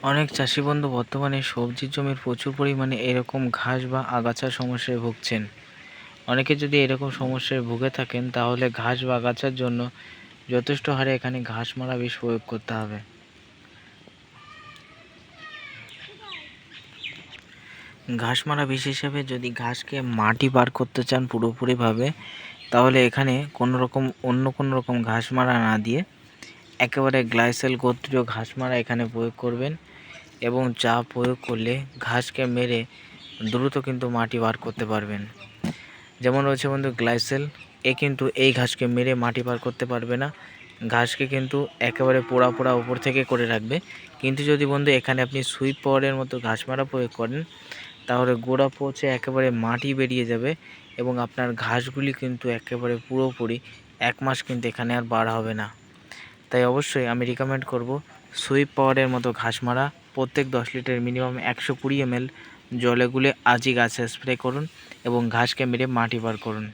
অনেক চাষি বন্ধু বর্তমানে সবজির জমির প্রচুর পরিমাণে এরকম ঘাস বা আগাছার সমস্যায় ভুগছেন। অনেকে যদি এরকম সমস্যায় ভুগে থাকেন তাহলে ঘাস বা আগাছার জন্য যথেষ্ট হারে এখানে ঘাস মারা বিষ প্রয়োগ করতে হবে। ঘাস মারা বিষ হিসেবে যদি ঘাসকে মাটি বার করতে চান পুরোপুরিভাবে, তাহলে এখানে অন্য কোনো রকম ঘাস মারা না দিয়ে একেবারে গ্লাইসেল গোত্রীয় ঘাস মারা এখানে প্রয়োগ করবেন, এবং যা প্রয়োগ করলে ঘাসকে মেরে দ্রুত কিন্তু মাটি বার করতে পারবেন। যেমন রয়েছে বন্ধু গ্লাইসেল, কিন্তু এই ঘাসকে মেরে মাটি বার করতে পারবে না, ঘাসকে কিন্তু একেবারে পোড়া পোড়া উপর থেকে করে রাখবে। কিন্তু যদি বন্ধু এখানে আপনি সুইপ পাওয়ারের মতো ঘাস মারা প্রয়োগ করেন, তাহলে গোড়া পচে একেবারে মাটি বেরিয়ে যাবে এবং আপনার ঘাসগুলি কিন্তু একেবারে পুরোপুরি 1 মাস কিন্তু এখানে আর বার হবে না। তাই অবশ্যই আমি রিকমেন্ড করব সুইপ পাওয়ারের মতো ঘাস মারা প্রত্যেক 10 লিটার মিনিমাম 120 ml জলে গুলে আজই গাছে স্প্রে করুন এবং ঘাসকে মেরে মাটি বার করুন।